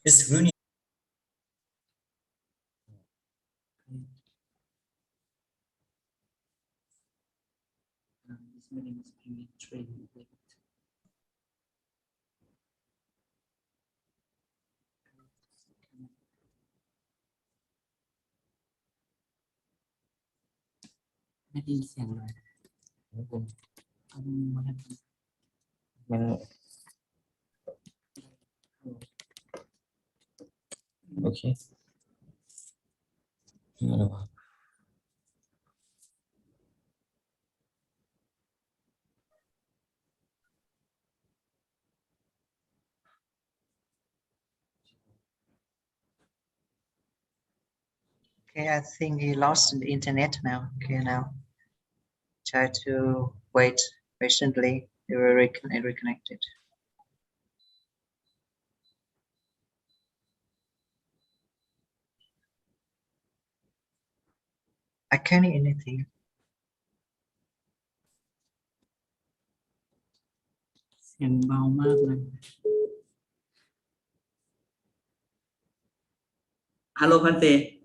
It's really okay. Okay, I think he lost the internet now. Okay, now try to wait patiently. They will reconnected. I can't hear anything. Hello, Bante.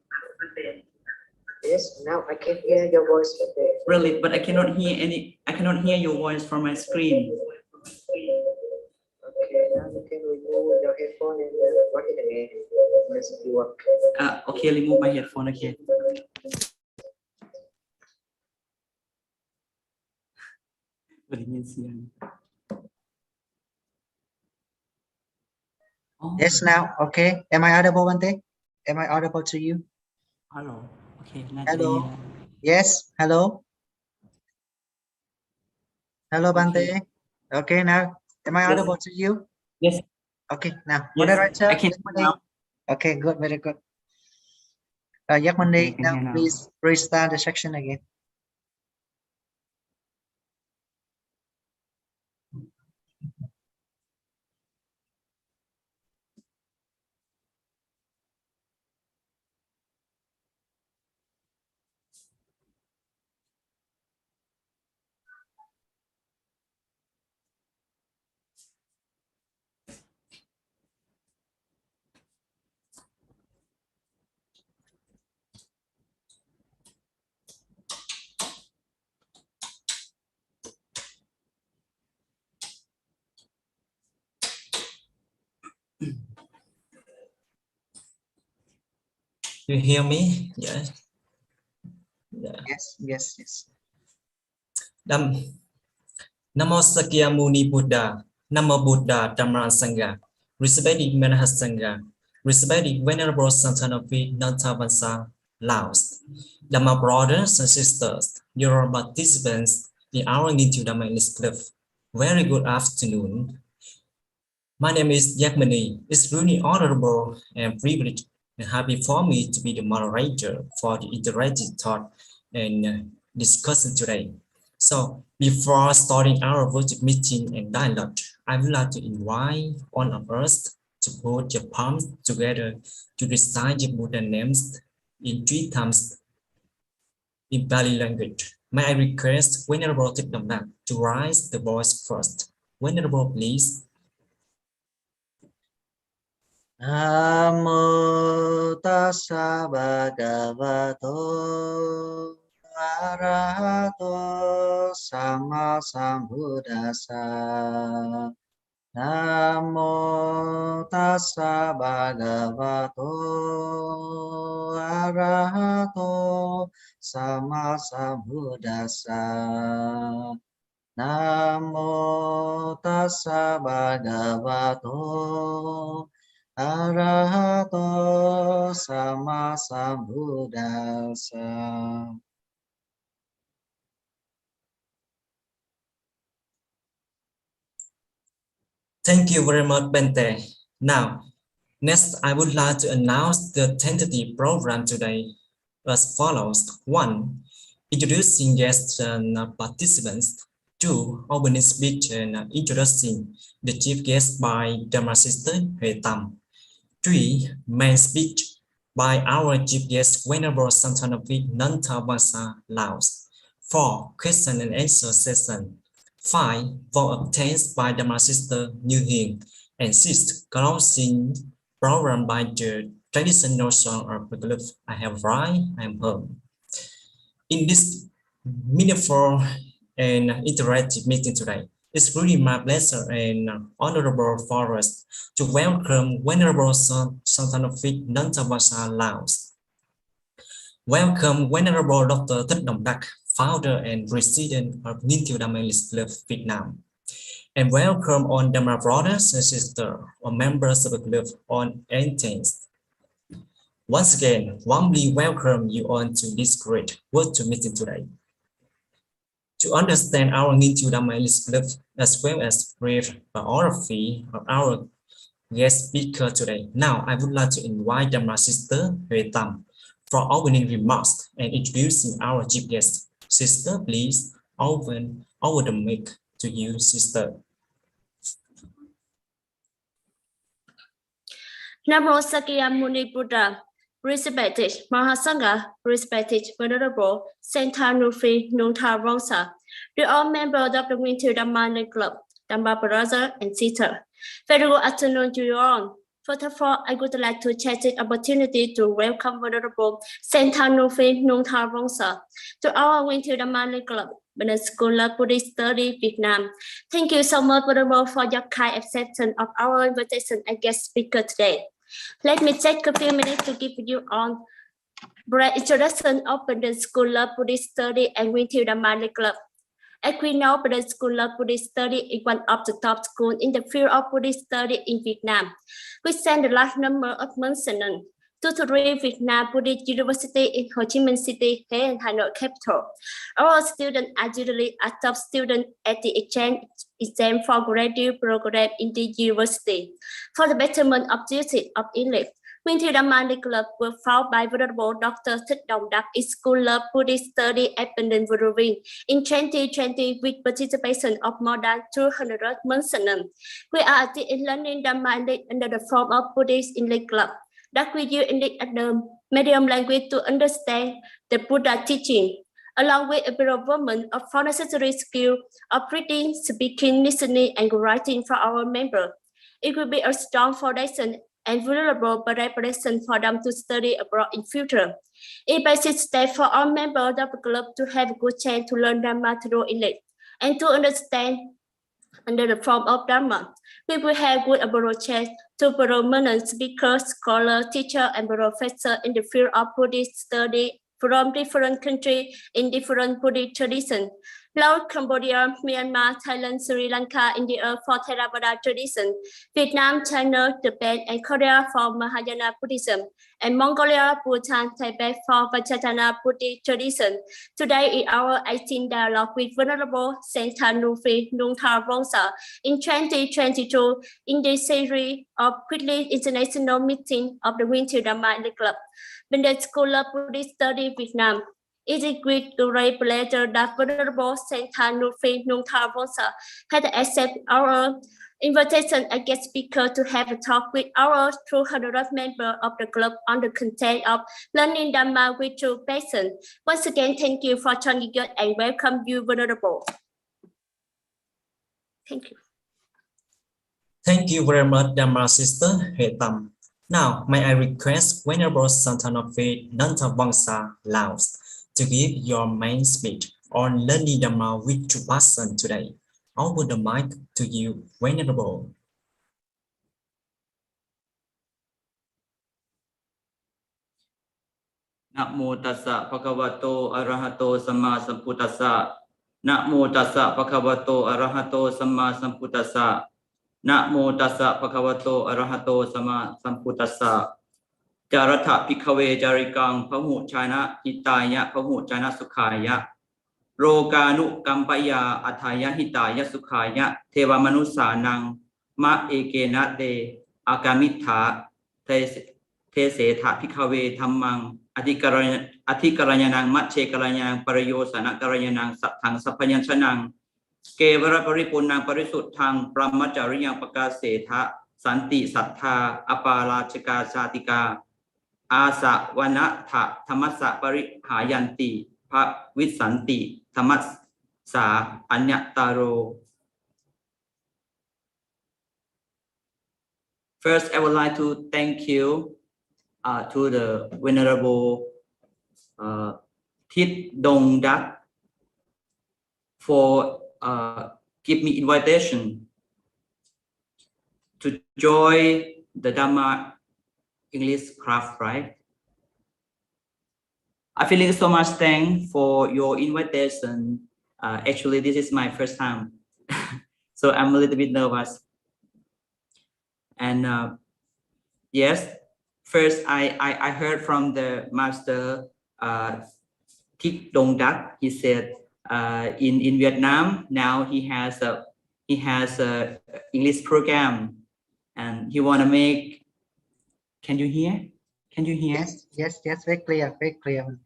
Yes, now I can hear your voice. Really, but I cannot hear any. I cannot hear your voice from my screen. Okay, now you can remove your headphone and plug it again. Let's work. Okay, remove my headphone. Okay. Yes, now okay. Am I audible, Bante? Am I audible to you? Hello. Okay. Hello. Yes. Hello. Hello, Bante. Okay, now am I audible to you? Yes. Okay, now Yes, moderator. I can Yakmani. Okay, good, very good. Yakmani, Okay, I can now hear now. please restart the section again. You hear me? Yes. Yeah. Yes. Namo Sakya Muni Buddha, Namo Buddha Dhamma Sangha, respected Manasangha, respected Venerable Sengthanouphith Nunthavongsa, Laos. Dhamma brothers and sisters, dear participants in our Into Dhamma English Club, very good afternoon. My name is Yakmani. It's really honorable and privileged and happy for me to be the moderator for the interactive thought and discussion today. So before starting our virtual meeting and dialogue, I would like to invite all of us to put your palms together to recite the Buddha names in 3 times in Bali language. May I request Venerable Dhamma to raise the voice first. Venerable, please. Namo tassa bhagavato arahato sama sambuddhassa. Namo tassa bhagavato arahato sama sambuddhassa. Namo tassa bhagavato arahato sama sambuddhassa. Thank you very much, Bente. Now, next, I would like to announce the tentative program today as follows. 1. Introducing guests and participants. 2. Opening speech and introducing the chief guest by Dhamma Sister Huệ Tam. 3. Main speech by our chief guest Venerable Sengthanouphith Nunthavongsa, Laos. 4. Question and answer session. 5. Vote obtained by Dhamma Sister Như Hiền. And 6. Closing programmed by the traditional song or glyph, I have right, I am home. In this meaningful and interactive meeting today, it's really my pleasure and honorable for us to welcome Venerable Sengthanouphith Nunthavongsa Laos. Welcome Venerable Dr. Thích, founder and president of Nunthavongsa Club Vietnam. And welcome all Dhamma brothers and sisters or members of the club on Athens. Once again, warmly welcome you on to this great virtual meeting today. To understand our Nunthavongsa Club as well as brief biography of our guest speaker today, now I would like to invite Dhamma Sister Huệ Tâm for opening remarks and introducing our chief guest. Sister, please open the mic to you, Sister. Namo Sakyamuni Buddha, respected Mahasangha, respected Venerable Sengthanouphith Nunthavongsa, to all members of the Winter Dhamma Club, Dhamma brother and sister. Very good afternoon to you all. First of all, I would like to take this opportunity to welcome Venerable Sengthanouphith Nunthavongsa to our Winter Dhamma Club, Buddhist School of Buddhist Study, Vietnam. Thank you so much, Venerable, for your kind acceptance of our invitation as guest speaker today. Let me take a few minutes to give you a brief introduction of the School of Buddhist Study and Winter Dhamma Club. As we know, the School of Buddhist Study is one of the top schools in the field of Buddhist study in Vietnam. We send a large number of monks and nuns to three Vietnam Buddhist University in Ho Chi Minh City and Hanoi capital. Our students are usually a top student at the exchange exam for graduate program in the university. For the betterment of duty of English, Winter Dhamma Club was founded by Venerable Dr. Thích in School of Buddhist Study at Bandung in 2020 with participation of more than 200 monks and nuns. We are learning Dhamma under the form of Buddhist English Club that we use English as the medium language to understand the Buddha teaching, along with a development of necessary skills of reading, speaking, listening, and writing for our members. It will be a strong foundation and vulnerable preparation for them to study abroad in future. It basic step for all members of the club to have a good chance to learn Dhamma through English and to understand under the form of Dhamma. We will have good approach to prominent speakers, scholars, teachers, and professors in the field of Buddhist study from different countries in different Buddhist traditions. Laos, Cambodia, Myanmar, Thailand, Sri Lanka, India for Theravada tradition, Vietnam, China, Japan, and Korea for Mahayana Buddhism, and Mongolia, Bhutan, Tibet for Vajrayana Buddhist tradition. Today is our 18th dialogue with Venerable Sengthanouphith Nunthavongsa in 2022 in the series of Weekly International Meeting of the Winter Dhamma Club, Buddhist School of Buddhist Study, Vietnam. It is with great pleasure that Venerable Sengthanouphith Nunthavongsa has accepted our invitation as guest speaker to have a talk with our 200 members of the club on the content of learning Dhamma with true passion. Once again, thank you for joining us and welcome you, Venerable. Thank you. Thank you very much, Dhamma Sister Huệ Tâm. Now, may I request Venerable Sengthanouphith Nunthavongsa Laos to give your main speech on learning Dhamma with true passion today. Over the mic to you, Venerable. Namo tassa bhagavato arahato samma sambuddhassa. Namo tassa bhagavato arahato samma sambuddhassa. Namo tassa bhagavato arahato samma sambuddhassa. Jaratha Bhikkhave Jarikang Pahu China Hitaya Pahu China Sukhaya Roganu Kampaya Athaya Hitaya Sukhaya Teva Manusanang Ma Ekena De Agamitha Te Setha Bhikkhave Dhammang Adhikaranyanang Mache Karanyanang Parayosana Karanyanang Sathang Sapanyansanang Kevara Paripunang Parisuthang Brahmachariyang Pakasetha Santi Sattha Apalachika Satika Asa Vanatha Thamasa Parihayanti Pa Visanti Thamasa Anyataro. First, I would like to thank you to the Venerable Thith Dong Dak for give me invitation to join the Dhamma English class, right? I feeling so much thanks for your invitation. Actually, this is my first time, so I'm a little bit nervous. And yes, first I heard from the master Thich Dong Dak. He said in Vietnam now he has a English program, and he want to make. Can you hear? Can you hear? Yes, very clear, very clear.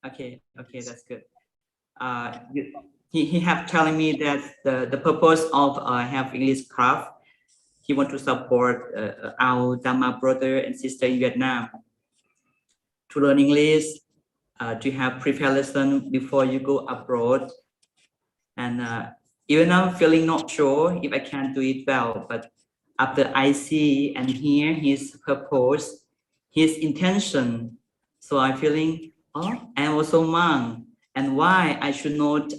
Okay, that's good. He have telling me that the purpose of have English class, he want to support our Dhamma brother and sister in Vietnam to learn English, to have preparation before you go abroad. And even I'm feeling not sure if I can do it well, but after I see and hear his purpose, his intention, so I'm feeling, oh, I'm also monk, and why I should not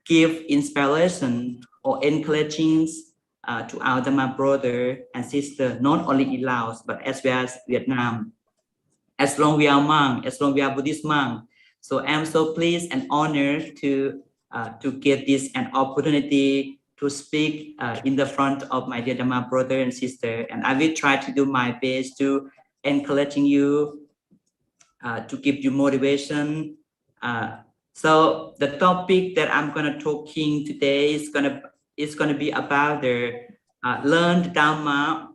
give inspiration or encouraging to our Dhamma brother and sister, not only in Laos, but as well as Vietnam. As long we are monk, as long we are Buddhist monk. So I'm so pleased and honored to get this an opportunity to speak in the front of my dear Dhamma brother and sister. And I will try to do my best to encouraging you, to give you motivation. So the topic that I'm gonna talking today is gonna be about the learn Dhamma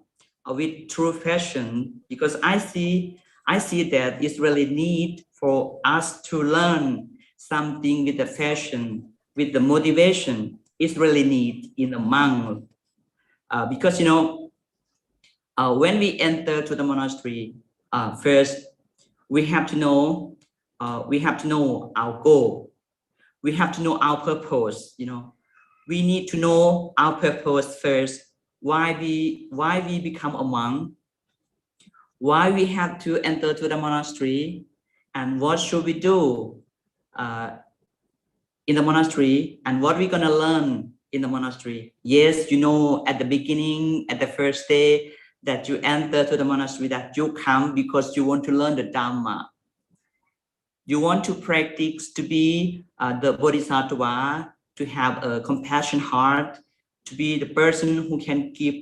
with true passion, because I see that it's really need for us to learn something with the passion, with the motivation. It's really need in a monk, because you know, when we enter to the monastery, first we have to know our goal. We have to know our purpose. You know, we need to know our purpose first. Why we become a monk? Why we have to enter to the monastery, and what should we do in the monastery, and what we're gonna learn in the monastery. Yes, you know, at the beginning, at the first day that you enter to the monastery, that you come because you want to learn the Dhamma. You want to practice to be the Bodhisattva, to have a compassion heart, to be the person who can give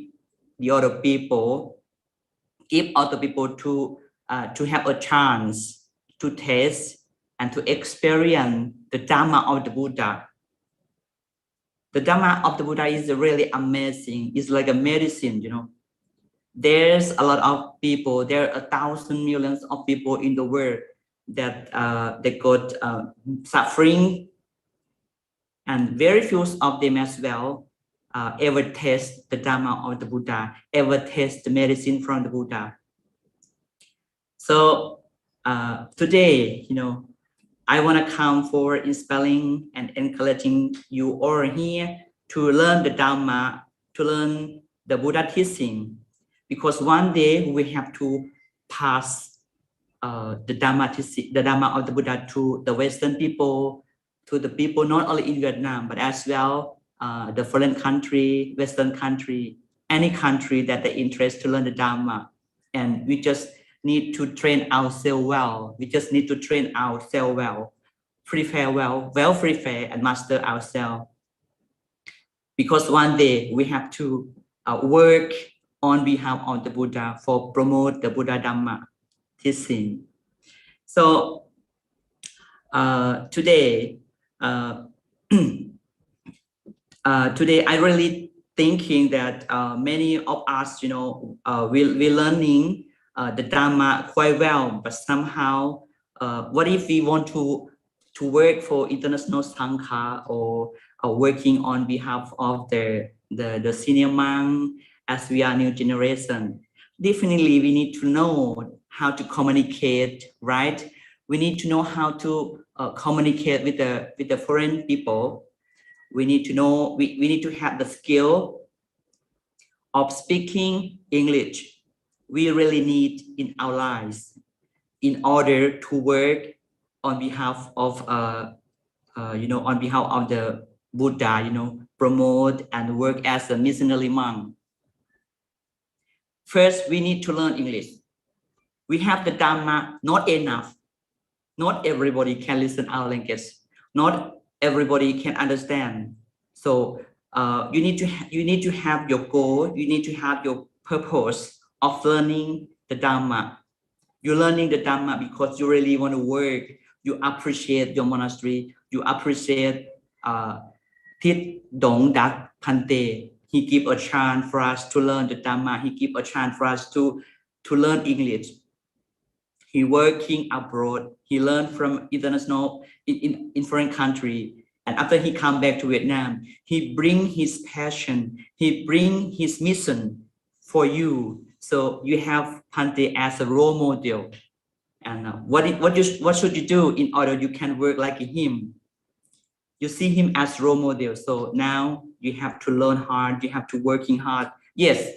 the other people, to have a chance to taste and to experience the Dhamma of the Buddha. The Dhamma of the Buddha is really amazing. It's like a medicine, you know. There's a lot of people, there are 1,000 millions of people in the world that they got suffering, and very few of them as well ever taste the Dhamma of the Buddha, ever taste the medicine from the Buddha. So today, you know, I want to come for inspiring and encouraging you all here to learn the Dhamma, to learn the Buddha teaching, because one day we have to pass the Dhamma of the Buddha to the Western people, to the people not only in Vietnam, but as well the foreign country, Western country, any country that they interest to learn the Dhamma. And we just need to train ourselves well. We just need to train ourselves well, prepare well prepare and master ourselves. Because one day we have to work on behalf of the Buddha for promote the Buddha Dhamma teaching. So today I really thinking that many of us, you know, we're learning the Dhamma quite well, but somehow, what if we want to work for international Sangha, or working on behalf of the senior monk, as we are new generation? Definitely, we need to know how to communicate, right? We need to know how to communicate with the foreign people. We need to know, we need to have the skill of speaking English we really need in our lives in order to work on behalf of on behalf of the Buddha, promote and work as a missionary monk. First, we need to learn English. We have the Dhamma, not enough. Not everybody can listen our language. Not everybody can understand. So you need to have your goal. You need to have your purpose of learning the Dhamma. You're learning the Dhamma because you really want to work. You appreciate your monastery. You appreciate Thit Dong Dak Pante. He give a chance for us to learn the Dhamma. He give a chance for us to learn English. He working abroad. He learned from international in foreign country. And after he come back to Vietnam, he bring his passion. He bring his mission for you. So you have Pante as a role model. And what should you do in order you can work like him? You see him as role model. So now you have to learn hard. You have to working hard. Yes,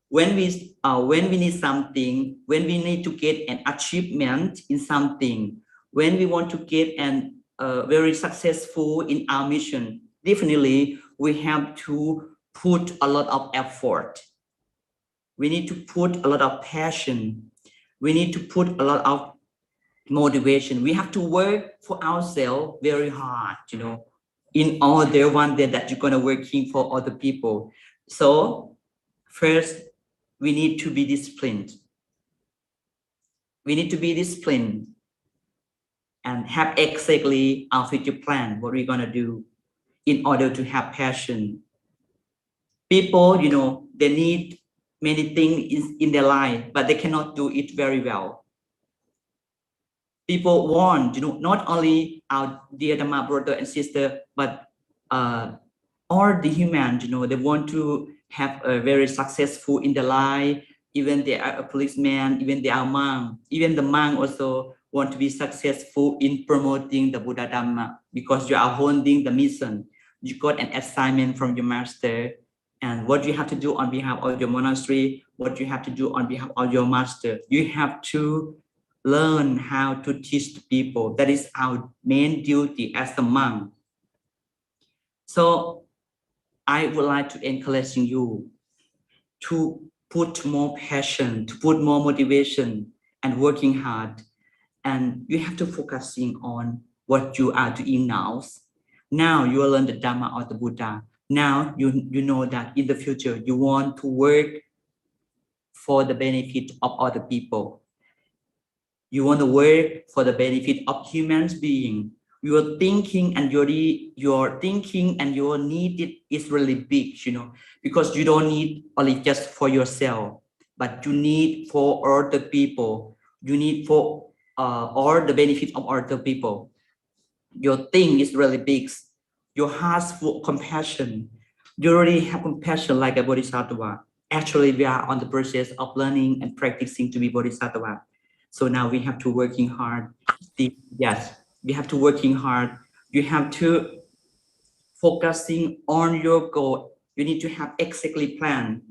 when we need something, when we need to get an achievement in something, when we want to get an very successful in our mission, definitely we have to put a lot of effort. We need to put a lot of passion. We need to put a lot of motivation. We have to work for ourselves very hard, in order one day that you're going to working for other people. So first, we need to be disciplined. We need to be disciplined and have exactly our future plan, what we're going to do in order to have passion. People, they need many things in their life, but they cannot do it very well. People want, not only our dear Dhamma brother and sister, but all the humans, they want to have a very successful in their life. Even they are a policeman, even they are monk. Even the monk also want to be successful in promoting the Buddha Dhamma because you are holding the mission. You got an assignment from your master, and what you have to do on behalf of your monastery, what you have to do on behalf of your master, you have to learn how to teach the people. That is our main duty as a monk. So I would like to encourage you to put more passion, to put more motivation and working hard. And you have to focusing on what you are doing now. Now you learn the Dhamma of the Buddha. Now you know that in the future you want to work for the benefit of other people. You want to work for the benefit of human beings. Your thinking and your need is really big, because you don't need only just for yourself, but you need for all the people. You need for all the benefit of other people. Your thing is really big. Your heart's full of compassion. You already have compassion like a bodhisattva. Actually, we are on the process of learning and practicing to be bodhisattva. So now we have to working hard. Yes, we have to working hard. You have to focusing on your goal. You need to have exactly plan.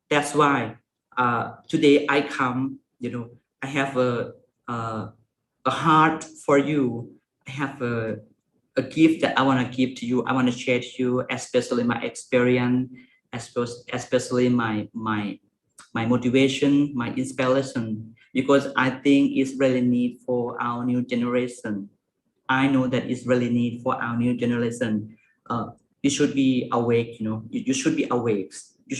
That's why today I come. I have a heart for you. I have a gift that I want to give to you. I want to share to you, especially my experience, especially my motivation, my inspiration, because I think it's really need for our new generation. I know that it's really need for our new generation. You should be awake, you should be awake. We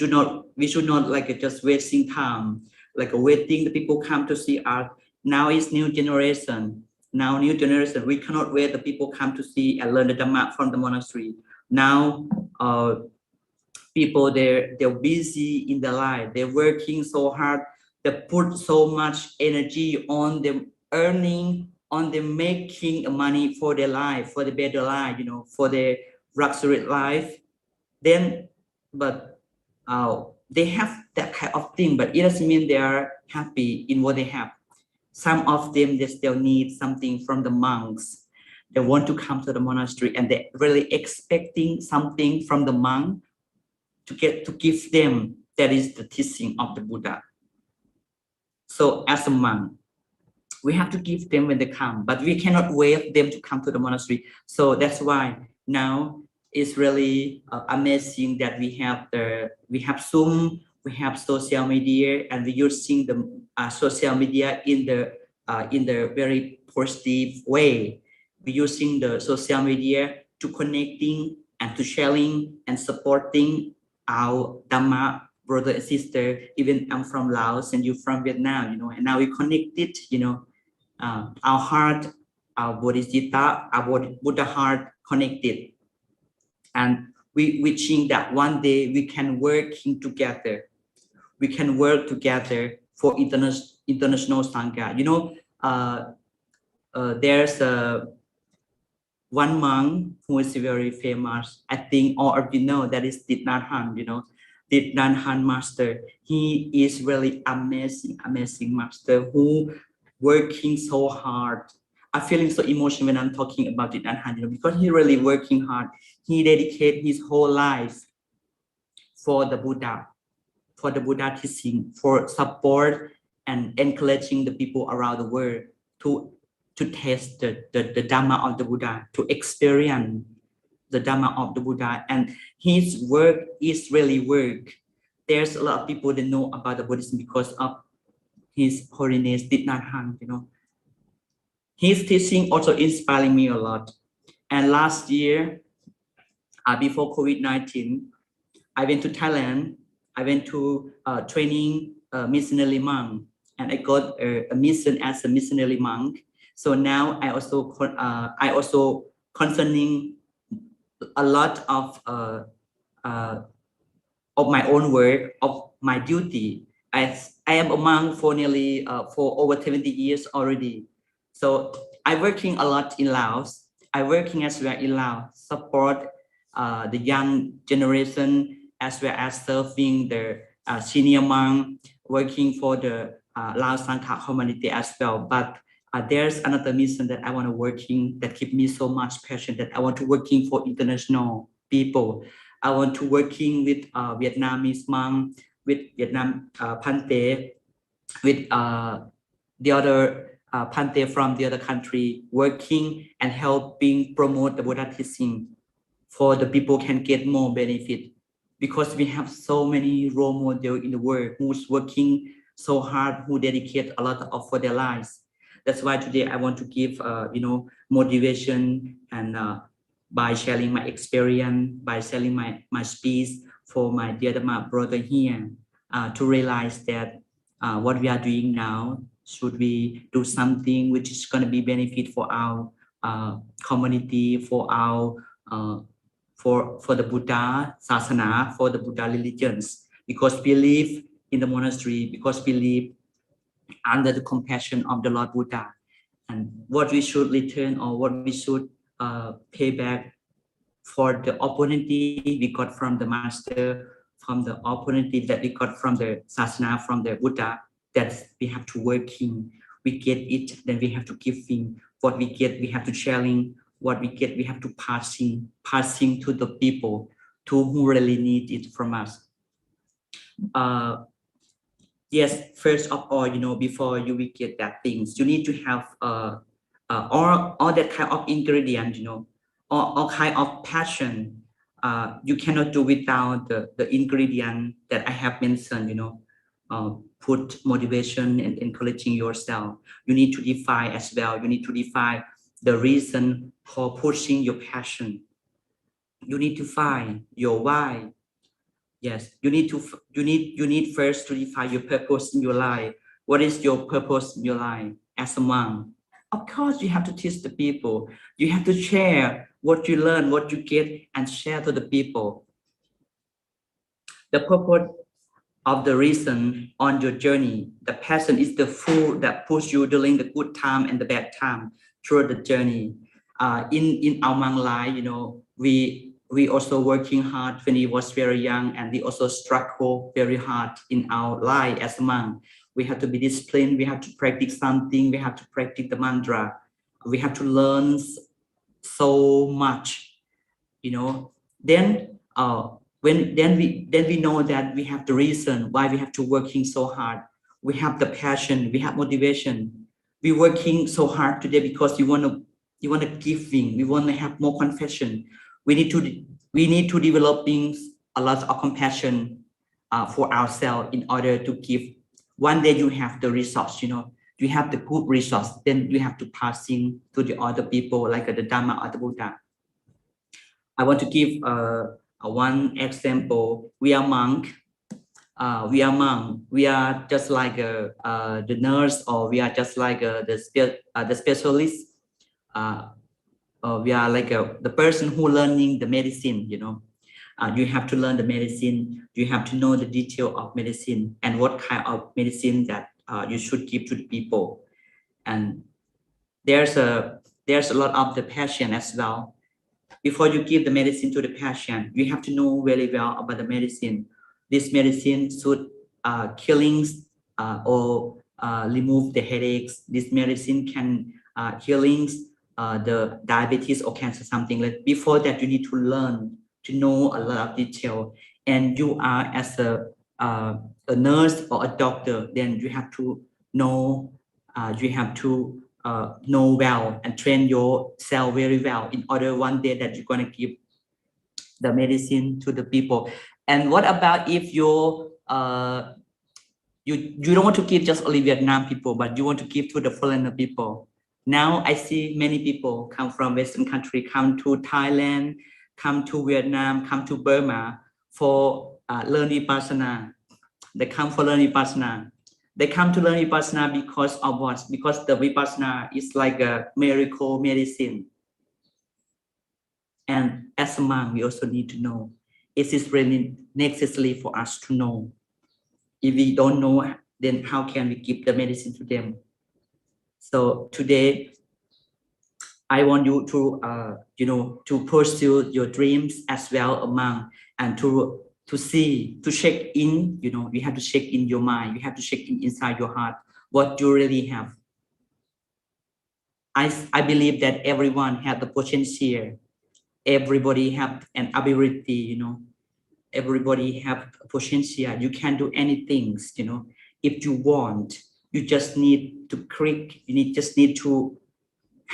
should not like just wasting time, like waiting the people come to see us. Now it's new generation. Now new generation, we cannot wait the people come to see and learn the Dhamma from the monastery. Now people they're busy in their life, they're working so hard, they put so much energy on them earning, on them making money for their life, for the better life, for their luxury life. Then but they have that kind of thing, but it doesn't mean they are happy in what they have. Some of them, they still need something from the monks. They want to come to the monastery and they're really expecting something from the monk. to give them. That is the teaching of the Buddha. So as a monk, we have to give them when they come, but we cannot wait them to come to the monastery. So that's why now it's really amazing that we have Zoom, we have social media, and we're using the social media in the very positive way. We're using the social media to connecting and to sharing and supporting our Dhamma brother and sister. Even I'm from Laos and you from Vietnam, and now we connected, our heart, our Bodhisattva, our Buddha heart connected. And we wishing that one day we can working together. We can work together for international Sangha. There's one monk who is very famous. I think all of you know that is Thich Nhat Hanh, Thich Nhat Hanh master. He is really amazing master who working so hard. I'm feeling so emotional when I'm talking about Thich Nhat Hanh, because he really working hard. He dedicated his whole life for the Buddha teaching, for support and encouraging the people around the world to taste the Dhamma of the Buddha, to experience the Dhamma of the Buddha. And his work is really work. There's a lot of people that know about the Buddhism because of His Holiness Thich Nhat Hanh, His teaching also inspiring me a lot. And last year, before COVID-19, I went to Thailand. I went to training missionary monk, and I got a mission as a missionary monk. So now I also concerning a lot of my own work, of my duty. I am a monk for nearly for over 70 years already. So I'm working a lot in Laos. I'm working as well in Laos, support the young generation, as well as serving the senior monk, working for the Lao Sangha community as well. But there's another mission that I want to working that keep me so much passion, that I want to working for international people. I want to working with Vietnamese monk, with Vietnam Phante, with the other Phante from the other country, working and helping promote the Buddha teaching for the people can get more benefit. Because we have so many role models in the world who's working so hard, who dedicate a lot of for their lives. That's why today I want to give motivation, and by sharing my experience, by sharing my speech for my dear Dhamma brother here, to realize that what we are doing now, should we do something which is going to be benefit for our community, for our for the Buddha Sasana, for the Buddha religions, because we live in the monastery, because we live under the compassion of the Lord Buddha. And what we should return, or what we should pay back for the opportunity we got from the Master, from the opportunity that we got from the Sasana, from the Buddha, that we have to working. We get it, then we have to giving. What we get, we have to sharing. What we get, we have to passing to the people, to who really need it from us. Yes, first of all, before you will get that things, you need to have all that kind of ingredient, all kind of passion. You cannot do without the ingredient that I have mentioned, put motivation and encouraging yourself. You need to define as well. You need to define the reason for pushing your passion. You need to find your why. Yes, you need first to define your purpose in your life. What is your purpose in your life as a monk? Of course, you have to teach the people. You have to share what you learn, what you get, and share to the people. The purpose of the reason on your journey, the passion is the fuel that push you during the good time and the bad time through the journey. In our monk life, we also working hard when we was very young, and we also struggle very hard in our life as a monk. We have to be disciplined. We have to practice something. We have to practice the mantra. We have to learn so much, Then then we know that we have the reason why we have to working so hard. We have the passion, we have motivation. We're working so hard today because you want to giving, we want to have more confession. We need to developing a lot of compassion for ourselves in order to give. One day you have the resource, you have the good resource, then you have to passing to the other people like the Dhamma or the Buddha. I want to give one example. We are monk. We are just like the nurse, or we are just like the specialist. We are like the person who learning the medicine. You have to learn the medicine. You have to know the detail of medicine and what kind of medicine that you should give to the people. And there's a lot of the patient as well. Before you give the medicine to the patient, you have to know very well about the medicine. This medicine should killings or remove the headaches. This medicine can healings the diabetes or cancer, something like. Before that, you need to learn to know a lot of detail. And you are as a nurse or a doctor, then you have to know. You have to know well and train yourself very well in order one day that you're going to give the medicine to the people. And what about if you don't want to give just only Vietnam people, but you want to give to the foreigner people? Now I see many people come from Western country, come to Thailand, come to Vietnam, come to Burma for learn Vipassana. They come for learn Vipassana. They come to learn Vipassana because of what? Because the Vipassana is like a miracle medicine. And as a monk, we also need to know, it is really necessary for us to know. If we don't know, then how can we give the medicine to them? So today, I want you to, to pursue your dreams as well, a monk, and to see, to check in, you have to check in your mind, you have to check in inside your heart, what you really have. I believe that everyone has the potential. Everybody have an ability, everybody have potential. You can do anything, if you want. You just need to click, just need to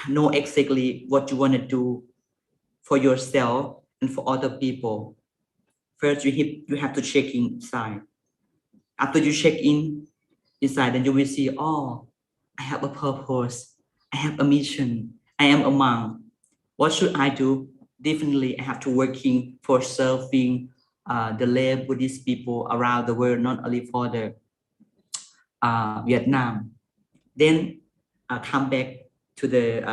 know exactly what you want to do for yourself and for other people. First, you have to check inside. After you check in inside, then you will see, oh, I have a purpose. I have a mission. I am a monk. What should I do? Definitely, I have to working for serving the lay Buddhist people around the world, not only for the Vietnam. Then come back to the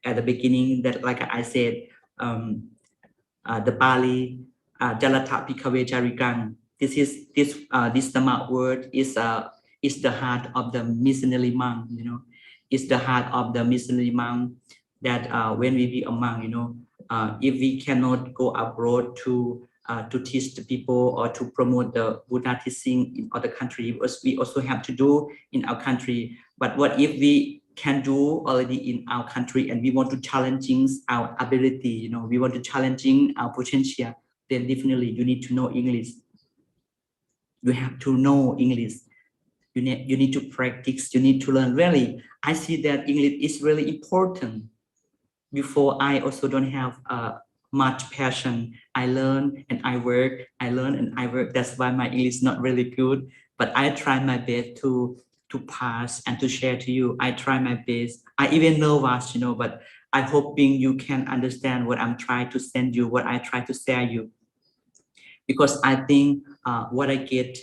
at the beginning, that like I said, the Pali Jalata Pikave Jarigang. This Dhamma word is the heart of the missionary monk. It's the heart of the missionary monk. That when we be a monk, if we cannot go abroad to teach the people or to promote the Buddha teaching in other countries, we also have to do in our country. But what if we can do already in our country and we want to challenging our ability, we want to challenging our potential, then definitely you need to know English. You have to know English. You need to practice. You need to learn. Really, I see that English is really important. Before, I also don't have much passion. I learn and I work. I learn and I work. That's why my English is not really good. But I try my best to pass and to share to you. I try my best. I even nervous, but I'm hoping you can understand what I'm trying to send you, what I try to share you. Because I think what I get,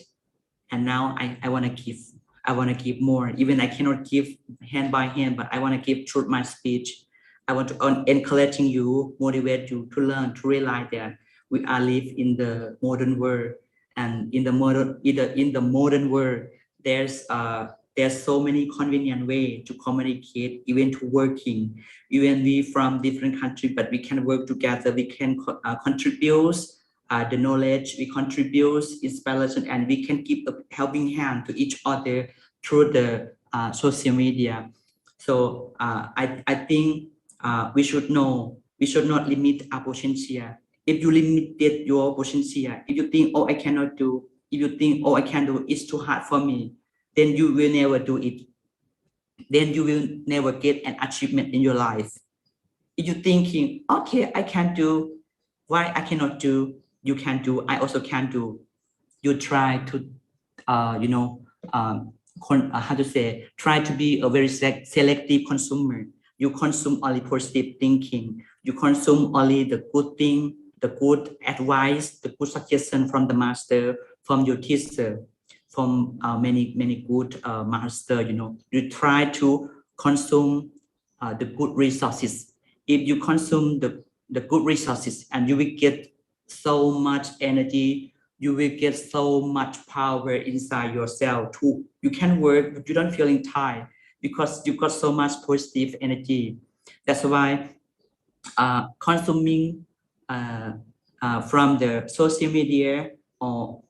and now I want to give. I want to give more. Even I cannot give hand by hand, but I want to give through my speech. I want to encouraging you, motivate you to learn, to realize that we are live in the modern world, and in the modern world, there's so many convenient way to communicate, even to working. Even we from different countries, but we can work together. We can contribute the knowledge, we contribute inspiration, and we can give a helping hand to each other through the social media. So I think we should know, we should not limit our potential. if you limited your potential, if you think, oh, I cannot do, if you think, oh, I can do, it's too hard for me, then you will never do it. Then you will never get an achievement in your life. If you're thinking, okay, I can do, why I cannot do, you can do, I also can do. You try to, how to say, try to be a very selective consumer. You consume only positive thinking. You consume only the good thing, the good advice, the good suggestion from the master, from your teacher, from many good master. You try to consume the good resources. If you consume the good resources, and you will get so much energy, you will get so much power inside yourself too. You can work, but you don't feeling tired because you got so much positive energy. That's why consuming from the social media, or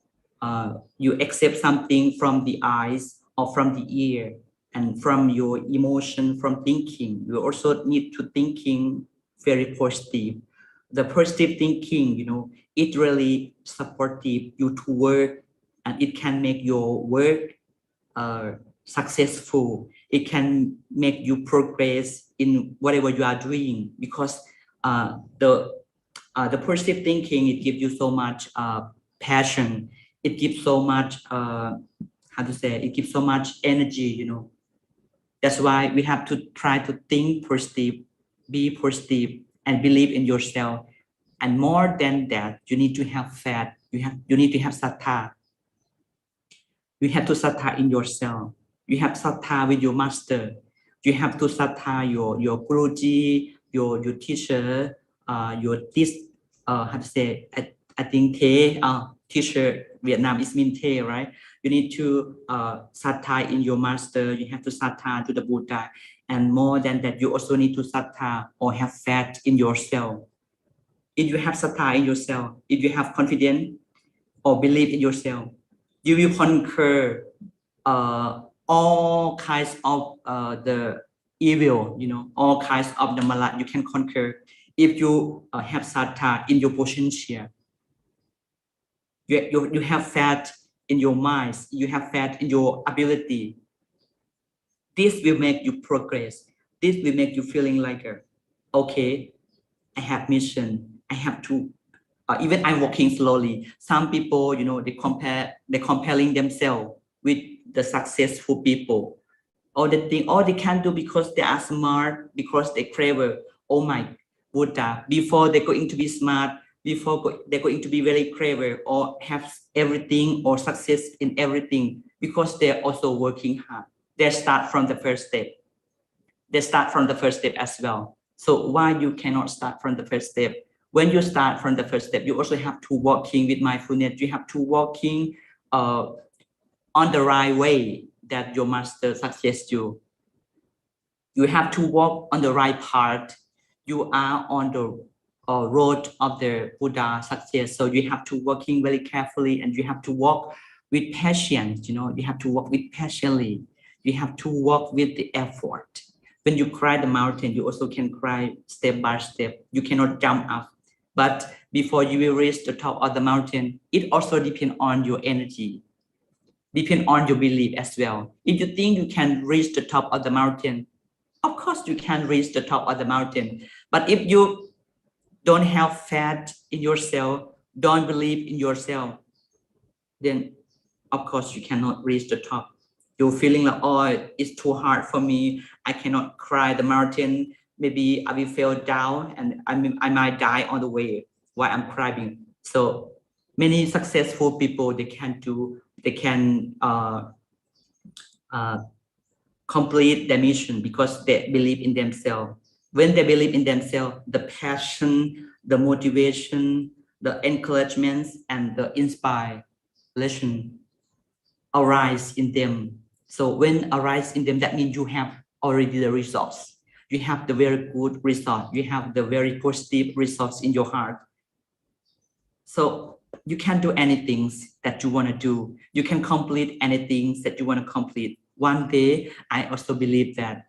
you accept something from the eyes or from the ear and from your emotion, from thinking, you also need to thinking very positive. The positive thinking, it really supportive you to work, and it can make your work successful. It can make you progress in whatever you are doing, because the positive thinking, it gives you so much passion. It gives so much it gives so much energy. That's why we have to try to think positive, be positive, and believe in yourself. And more than that, you need to have faith. You need to have sattha. You have to sattha in yourself. You have sattha with your master. You have to sattha your guruji, your teacher, I think teacher Vietnam is mean Te, right? You need to sattha in your master. You have to sattha to the Buddha. And more than that, you also need to sattha or have faith in yourself. If you have sattha in yourself, if you have confidence or believe in yourself, you will conquer all kinds of the evil, all kinds of the malat you can conquer if you have sattha in your potential. You have faith in your minds, you have faith in your ability. This will make you progress. This will make you feeling like, okay, I have mission. I have to, even I'm walking slowly. Some people, they're comparing themselves with the successful people. All they can do because they are smart, because they're clever. Oh my Buddha, before they're going to be smart, before they're going to be very clever or have everything or success in everything, because they're also working hard. They start from the first step. They start from the first step as well. So why you cannot start from the first step? When you start from the first step, you also have to walking with mindfulness. You have to walking on the right way that your master suggests you. You have to walk on the right path. You are on the road of the Buddha success. So you have to working very carefully, and you have to walk with patience. You have to walk with patiently. You have to walk with the effort. When you climb the mountain, you also can climb step by step. You cannot jump up. But before you will reach the top of the mountain, it also depends on your energy, depends on your belief as well. If you think you can reach the top of the mountain, of course you can reach the top of the mountain. But if you don't have faith in yourself, don't believe in yourself, then of course you cannot reach the top. You're feeling like, oh, it's too hard for me. I cannot climb the mountain. Maybe I will fall down and I might die on the way while I'm climbing. So many successful people, they can complete their mission because they believe in themselves. When they believe in themselves, the passion, the motivation, the encouragement, and the inspiration arise in them. So when arise in them, that means you have already the results. You have the very good result. You have the very positive results in your heart. So you can do anything that you want to do. You can complete anything that you want to complete. One day, I also believe that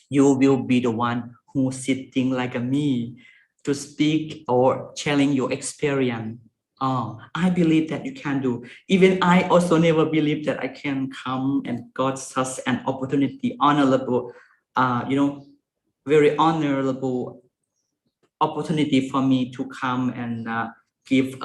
you will be the one who sitting like me to speak or sharing your experience. I believe that you can do. Even I also never believed that I can come and got such an opportunity, honorable, very honorable opportunity for me to come and give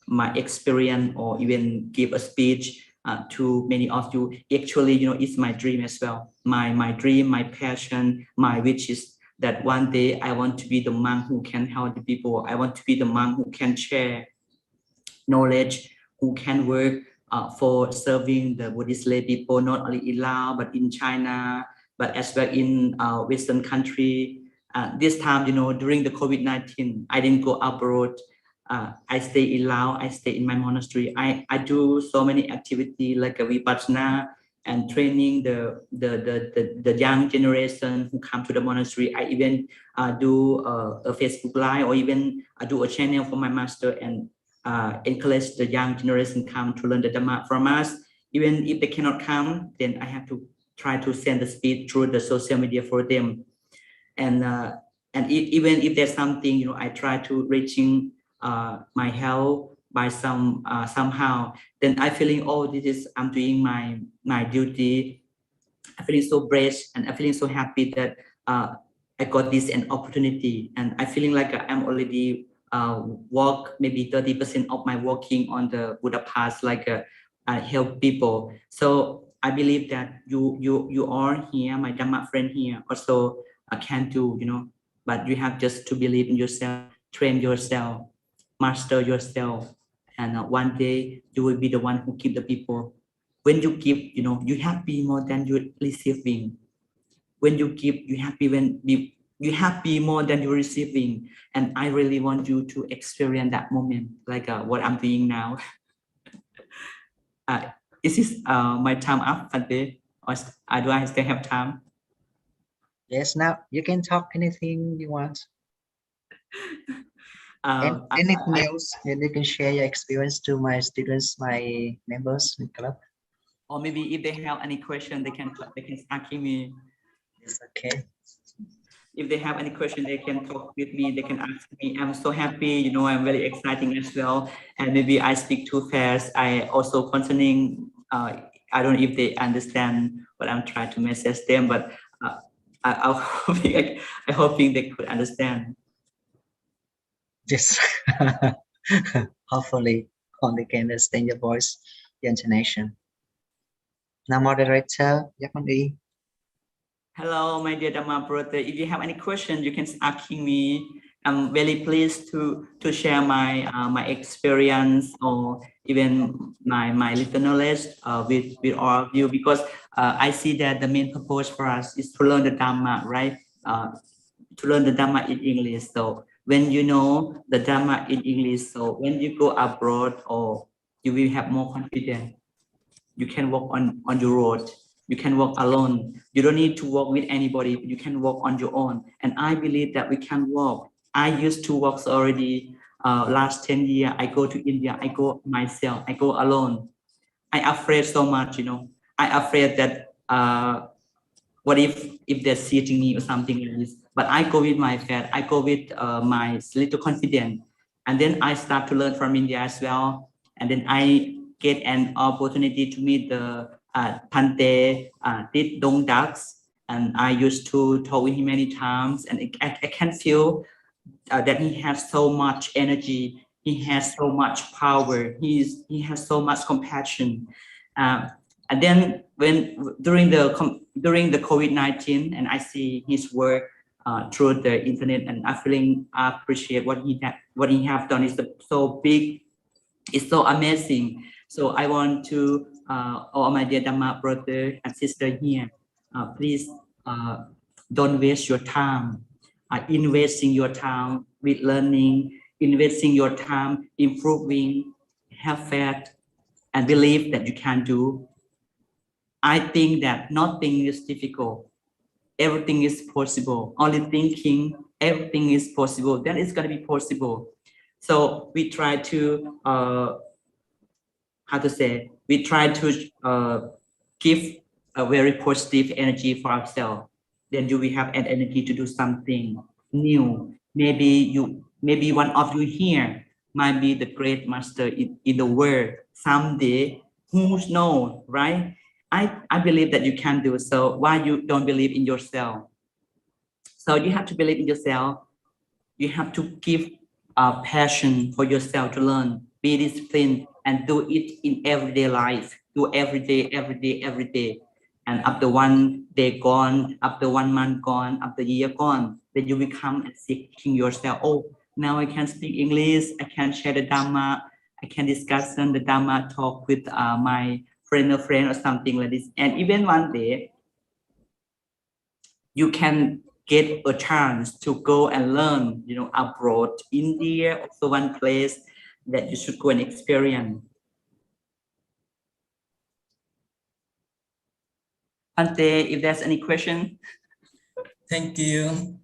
my experience or even give a speech to many of you. Actually, it's my dream as well. My dream, my passion, my wish is that one day I want to be the monk who can help the people. I want to be the monk who can share knowledge, who can work for serving the Buddhist lay people, not only in Laos, but in China, but as well in Western country. This time, during the COVID-19, I didn't go abroad. I stay in Laos, I stay in my monastery. I do so many activities like a vipassana and training the young generation who come to the monastery. I even do a Facebook Live or even do a channel for my master and encourage the young generation come to learn the Dhamma from us. Even if they cannot come, then I have to try to send the speech through the social media for them. And even if there's something, I try to reaching my help by somehow. Then I feeling, I'm doing my duty. I'm feeling so blessed and I'm feeling so happy that I got this an opportunity, and I feeling like I'm already work maybe 30% of my working on the Buddha path, like help people. So I believe that you are here, my Dhamma friend here, also can do, but you have just to believe in yourself, train yourself, master yourself, and one day you will be the one who give the people. When you give, you happy more than you're receiving. When you give, you happy more than you're receiving. And I really want you to experience that moment, like what I'm doing now. Is this my time up, Fante? Or do I still have time? Yes, now you can talk anything you want. Anything else, and you can share your experience to my students, my members in club. Or maybe if they have any question, they can ask me. It's okay. If they have any question, they can talk with me, they can ask me. I'm so happy, I'm very exciting as well. And maybe I speak too fast. I also concerning, I don't know if they understand what I'm trying to message them, but I'm hoping they could understand. Yes. Hopefully, they can understand your voice, your intonation. Now, moderator, Yakmandi. Hello, my dear Dhamma brother. If you have any question, you can ask me. I'm very pleased to share my my experience or even my little knowledge with all of you, because I see that the main purpose for us is to learn the Dhamma, right? To learn the Dhamma in English. So when you know the Dhamma in English, so when you go abroad, or you will have more confidence. You can walk on your road. You can walk alone. You don't need to walk with anybody. You can walk on your own. And I believe that we can walk. I used to walk already. Last 10 years, I go to India. I go myself. I go alone. I afraid so much, I afraid that what if they're seeing me or something like this. But I go with my faith. I go with my little confidence. And then I start to learn from India as well. And then I get an opportunity to meet the Pante Dit Dong Dax, and I used to talk with him many times, and I can feel that he has so much energy, he has so much power, he has so much compassion. And then during the COVID-19, and I see his work through the internet, and I appreciate what he have done. Is so big, it's so amazing. So I want to all my dear Dhamma brother and sister here, please don't waste your time. Investing your time with learning, investing your time improving, have faith and believe that you can do. I think that nothing is difficult. Everything is possible. Only thinking everything is possible, then it's going to be possible. So we try to we try to give a very positive energy for ourselves. Then do we have an energy to do something new, maybe one of you here might be the great master in the world someday. Who knows, right? I believe that you can do so. Why you don't believe in yourself? So you have to believe in yourself. You have to give a passion for yourself to learn, be disciplined, and do it in everyday life. Do every day, every day, every day. And after one day gone, after 1 month gone, after year gone, then you become and seeking yourself. Oh, now I can speak English. I can share the Dhamma. I can discuss the Dhamma, talk with my friend or something like this. And even one day, you can get a chance to go and learn, abroad, India, also one place that you should go and experience. Ante, if there's any question. Thank you.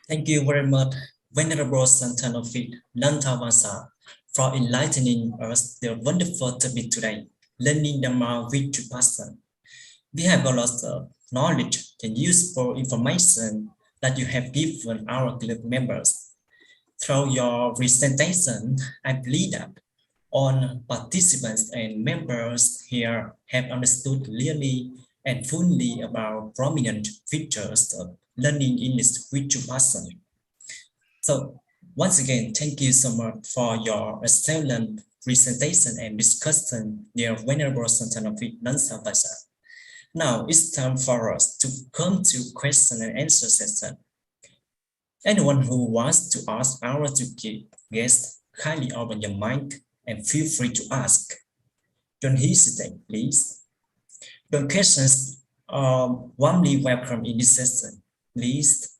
Thank you very much, Venerable Sengthanouphith Nunthavongsa, for enlightening us the wonderful topic today, learning Dhamma with two person. We have a lot of knowledge and useful information that you have given our club members. Through your presentation, I believe that all participants and members here have understood clearly and fully about prominent features of learning English with two person. So once again, thank you so much for your excellent presentation and discussion, dear Venerable Sengthanouphith Nunthavongsa. Now it's time for us to come to question and answer session. Anyone who wants to ask our two guests, kindly open your mic and feel free to ask. Don't hesitate, please. Your questions are warmly welcome in this session, please.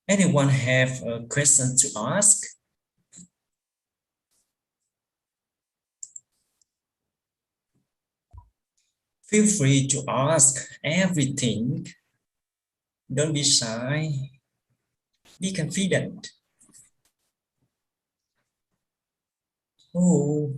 Anyone have a question to ask? Feel free to ask everything. Don't be shy. Be confident. Oh,